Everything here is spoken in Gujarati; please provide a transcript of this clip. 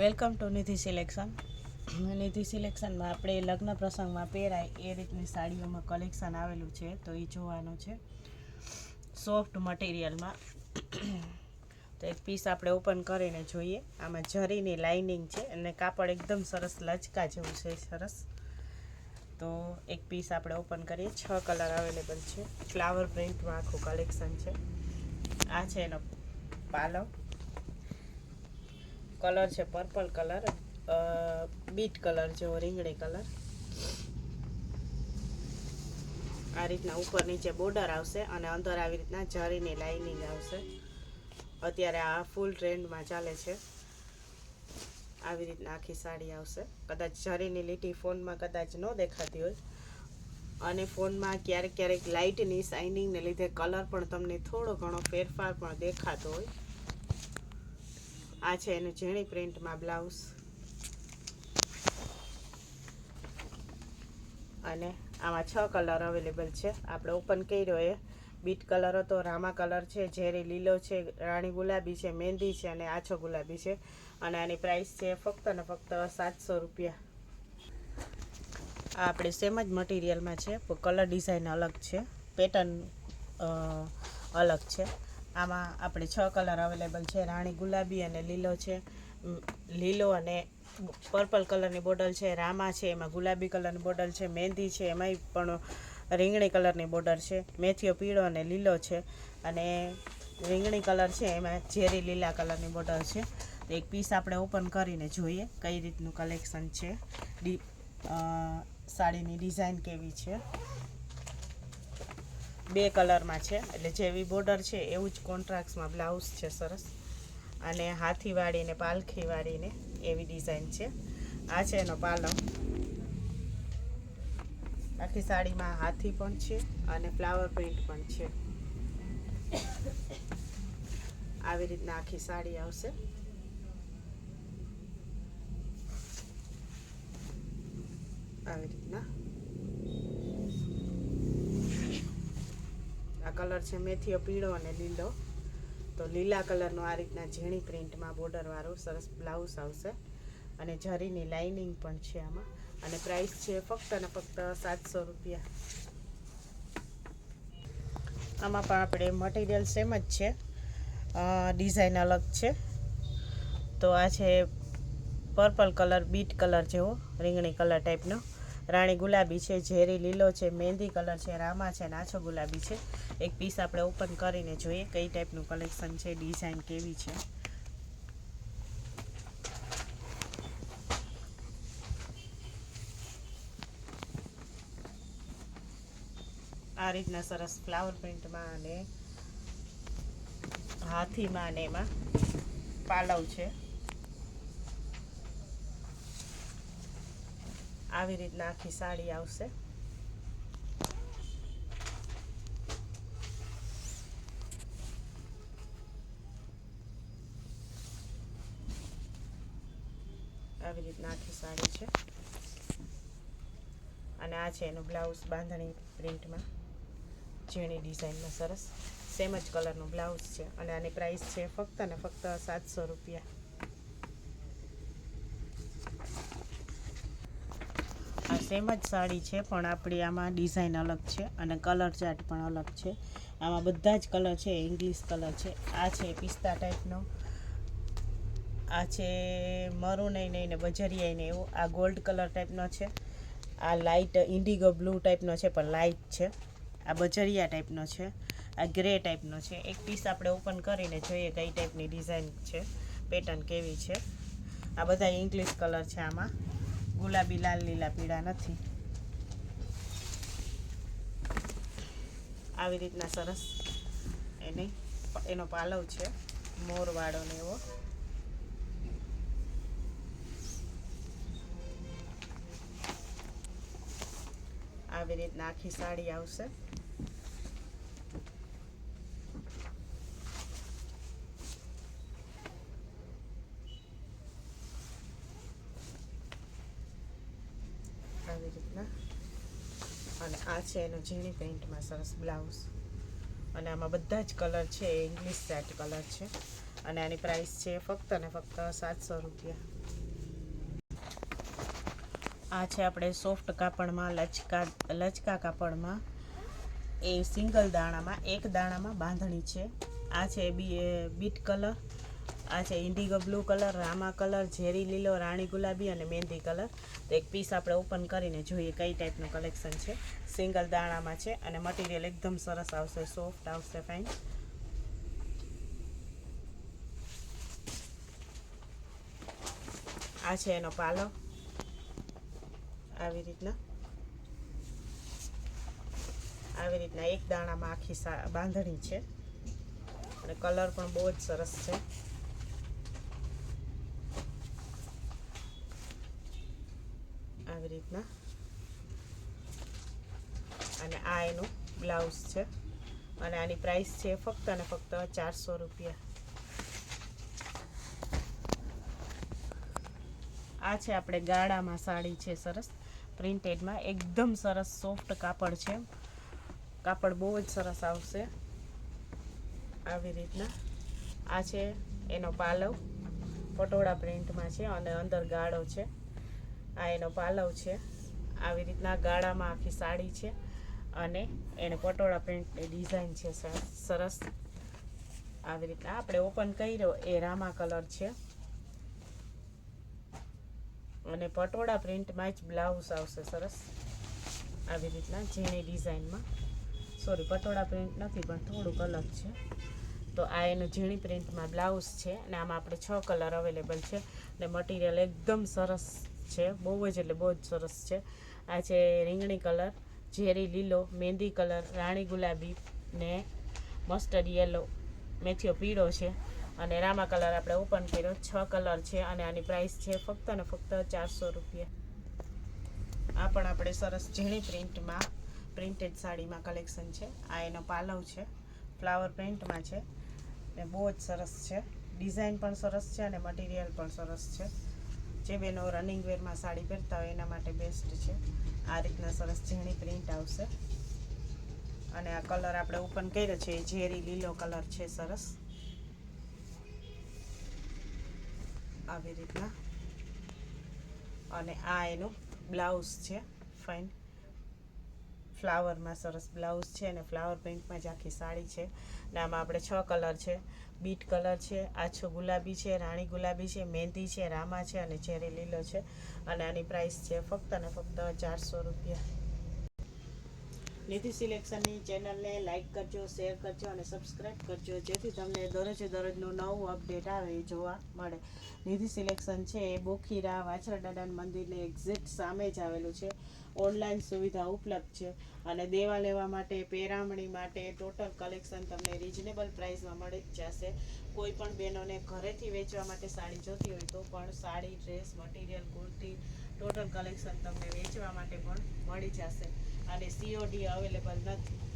Welcome to Nidhi selection. Nidhi સિલેક્શનમાં આપણે લગ્ન પ્રસંગમાં પહેરાય એ રીતની સાડીઓમાં કલેક્શન આવેલું છે, તો એ જોવાનું છે. સોફ્ટ મટીરિયલમાં તો એક પીસ આપણે ઓપન કરીને જોઈએ. આમાં જરીની લાઇનિંગ છે અને કાપડ એકદમ સરસ લચકા જેવું છે, સરસ. તો એક પીસ આપણે ઓપન કરીએ. 6 કલર અવેલેબલ છે. ફ્લાવર પ્રિન્ટમાં આખું કલેક્શન છે. આ છે એનો પાલવ. કલર છે પર્પલ કલર, બીટ કલર જેવો, રીંગણી કલર. આ રીતના ઉપર નીચે બોર્ડર આવશે અને અંદર આવી રીતના જરીની લાઇનિંગ આવશે. અત્યારે આ ફૂલ ટ્રેન્ડમાં ચાલે છે. આવી રીતના આખી સાડી આવશે. કદાચ જરીની લીટી ફોનમાં કદાચ ન દેખાતી હોય અને ફોનમાં ક્યારેક ક્યારેક લાઇટની શાઇનિંગને લીધે કલર પણ તમને થોડો ઘણો ફેરફાર પણ દેખાતો હોય. આ છે એનું ઝીણી પ્રિન્ટમાં બ્લાઉઝ અને આમાં 6 કલર અવેલેબલ છે. આપણે ઓપન કર્યો એ બીટ કલર હતો, રામા કલર છે, ઝેરી લીલો છે, રાણી ગુલાબી છે, મહેંદી છે અને આછો ગુલાબી છે. અને આની પ્રાઇસ છે ફક્ત ને ફક્ત 700 રૂપિયા. આ આપણે સેમ જ મટીરિયલમાં છે, કલર ડિઝાઇન અલગ છે, પેટર્ન અલગ છે. આમાં આપણે 6 કલર અવેલેબલ છે. રાણી ગુલાબી અને લીલો છે, લીલો અને પર્પલ કલરની બોર્ડર છે, રામા છે, એમાં ગુલાબી કલરની બોર્ડર છે, મહેંદી છે, એમાંય પણ રીંગણી કલરની બોર્ડર છે, મેથીઓ પીળો અને લીલો છે અને રીંગણી કલર છે એમાં ઝેરી લીલા કલરની બોર્ડર છે. તો એક પીસ આપણે ઓપન કરીને જોઈએ કઈ રીતનું કલેક્શન છે, સાડીની ડિઝાઇન કેવી છે. 2 કલરમાં છે, એટલે જેવી બોર્ડર છે એવું જ કોન્ટ્રાસ્ટમાં બ્લાઉઝ છે, સરસ. અને હાથીવાળીને પાલખીવાળીને એવી ડિઝાઇન છે. આ છે એનો પાલવ. આખી સાડીમાં હાથી પણ છે અને ફ્લાવર પ્રિન્ટ પણ છે. આવી રીતના આખી સાડી આવશે. આવી રીતના આ કલર છે મેથીઓ પીળો અને લીલો. તો લીલા કલરનો આ રીતના ઝીણી પ્રિન્ટમાં બોર્ડરવાળું સરસ બ્લાઉઝ આવશે અને જરીની લાઇનિંગ પણ છે આમાં. અને પ્રાઇસ છે ફક્ત ને ફક્ત 700 રૂપિયા. આમાં પણ આપણે મટીરિયલ સેમ જ છે, ડિઝાઇન અલગ છે. તો આ છે પર્પલ કલર, બીટ કલર જેવો, રીંગણી કલર ટાઈપનો. રાણી ગુલાબી છે, ઝેરી લીલો છે, મહેંદી કલર છે, રામા છે, આછો ગુલાબી છે. એક પીસ આપણે ઓપન કરીને જોઈએ કઈ ટાઈપનું કલેક્શન છે, ડિઝાઇન કેવી છે. આ રીતના સરસ ફ્લાવર પ્રિન્ટમાં અને હાથીમાં અને એમાં પાલવ છે. આવી રીતના આખી સાડી આવશે. આવી રીતના આખી સાડી છે અને આ છે એનું બ્લાઉઝ બાંધણી પ્રિન્ટમાં ઝીણી ડિઝાઇનમાં સરસ. સેમ જ કલરનું બ્લાઉઝ છે અને આની પ્રાઇસ છે ફક્ત ને ફક્ત 700 રૂપિયા. આ સેમ જ સાડી છે પણ આપણી આમાં ડિઝાઇન અલગ છે અને કલર ચાર્ટ પણ અલગ છે. આમાં બધા જ કલર છે ઇંગ્લિશ કલર છે. આ છે પિસ્તા ટાઈપનો, આ છે મરૂન નહીં ને બજરિયાઈ ને એવો, આ ગોલ્ડ કલર ટાઈપનો છે, આ લાઇટ ઇન્ડિગો બ્લુ ટાઈપનો છે પણ લાઇટ છે, આ બજરિયા ટાઈપનો છે, આ ગ્રે ટાઈપનો છે. એક પીસ આપણે ઓપન કરીને જોઈએ કઈ ટાઈપની ડિઝાઇન છે, પેટર્ન કેવી છે. આ બધા ઇંગ્લિશ કલર છે. આમાં ગુલાબી, લાલ, લીલા, પીળા નથી. આવી રીતના સરસ એનો પાલવ છે, મોરવાળો ને એવો. આવી રીતના આખી સાડી આવશે. આવી રીતના. અને આ છે એનું ઝીણી પ્રિન્ટમાં સરસ બ્લાઉઝ અને આમાં બધા જ કલર છે એ ઇંગ્લિશ સેટ કલર છે. અને આની પ્રાઇસ છે ફક્ત ને ફક્ત 700 રૂપિયા. આ છે આપણે સોફ્ટ કાપડમાં લચકા કાપડમાં એ સિંગલ દાણામાં એક દાણામાં બાંધણી છે. આ છે બીટ કલર, આ છે Indigo blue colour, Rama colour, ઝેરી લીલો, રાણી ગુલાબી અને મહેંદી કલર. તો એક પીસ આપણે ઓપન કરીને જોઈએ કઈ ટાઈપનું કલેક્શન છે. સિંગલ દાણામાં છે અને મટીરિયલ એકદમ સરસ આવશે, સોફ્ટ આવશે, ફાઇન. આ છે એનો પાલો, આવી રીતના એક દાણામાં આખી બાંધણી છે અને કલર પણ બહુ જ સરસ છે. આવી રીતના, અને આ એનું બ્લાઉઝ છે અને આની પ્રાઇસ છે ફક્ત અને ફક્ત 400 રૂપિયા. આ છે આપણે ગાળામાં સાડી છે, સરસ પ્રિન્ટેડમાં, એકદમ સરસ સોફ્ટ કાપડ છે. કાપડ બહુ જ સરસ આવશે. આવી રીતના આ છે એનો પાલવ, પટોળા પ્રિન્ટમાં છે અને અંદર ગાળો છે. આ એનો પાલવ છે. આવી રીતના ગાળામાં આખી સાડી છે અને એને પટોળા પ્રિન્ટની ડિઝાઇન છે સરસ. આવી રીતના આપણે ઓપન કર્યો એ રામા કલર છે અને પટોળા પ્રિન્ટમાં જ બ્લાઉઝ આવશે સરસ. આવી રીતના ઝીણી ડિઝાઇનમાં, સોરી પટોળા પ્રિન્ટ નથી પણ થોડુંક અલગ છે. તો આ એનું ઝીણી પ્રિન્ટમાં બ્લાઉઝ છે અને આમાં આપણે 6 કલર અવેલેબલ છે ને મટીરિયલ એકદમ સરસ છે, બહુ જ એટલે બહુ જ સરસ છે. આ છે રીંગણી કલર, ઝેરી લીલો, મહેંદી કલર, રાણી ગુલાબી ને મસ્ટર્ડ યેલો, મેથીઓ પીળો છે અને રામા કલર આપણે ઓપન કર્યો. 6 કલર છે અને આની પ્રાઇસ છે ફક્ત ને ફક્ત 400 રૂપિયા. આ પણ આપણે સરસ ઝીણી પ્રિન્ટેડ સાડીમાં કલેક્શન છે. આ એનો પાલવ છે, ફ્લાવર પ્રિન્ટમાં છે ને બહુ જ સરસ છે. ડિઝાઇન પણ સરસ છે અને મટીરિયલ પણ સરસ છે. જે બેનો રનિંગ વેરમાં સાડી પહેરતા હોય એના માટે બેસ્ટ છે. આ રીતના સરસ ઝીણી પ્રિન્ટ આવશે અને આ કલર આપણે ઓપન કર્યો છે એ ઝેરી લીલો કલર છે સરસ. આવી રીતના, અને આ એનું બ્લાઉઝ છે, ફાઇન ફ્લાવરમાં સરસ બ્લાઉઝ છે અને ફ્લાવર પ્રિન્ટમાં જ આખી સાડી છે. ને આમાં આપણે 6 કલર છે, બીટ કલર છે, આછો ગુલાબી છે, રાણી ગુલાબી છે, મહેંદી છે, રામા છે અને ઝેરી લીલો છે અને આની પ્રાઇસ છે ફક્ત અને ફક્ત 400 રૂપિયા. નિધિ સિલેક્શનની ચેનલને લાઇક કરજો, શેર કરજો અને સબસ્ક્રાઈબ કરજો, જેથી તમને દરરોજનું નવું અપડેટ આવે એ જોવા મળે. નિધિ સિલેક્શન છે એ બોખીરા વાછરા દાદાના મંદિરને એક્ઝેક્ટ સામે જ આવેલું છે. ઓનલાઈન સુવિધા ઉપલબ્ધ છે અને દેવા લેવા માટે, પેરામણી માટે ટોટલ કલેક્શન તમને રિઝનેબલ પ્રાઇસમાં મળી જ જશે. કોઈ પણ બહેનોને ઘરેથી વેચવા માટે સાડી જોતી હોય તો પણ sari, dress, material, kurti total collection તમને વેચવા માટે પણ મળી જશે અને COD અવેલેબલ નથી.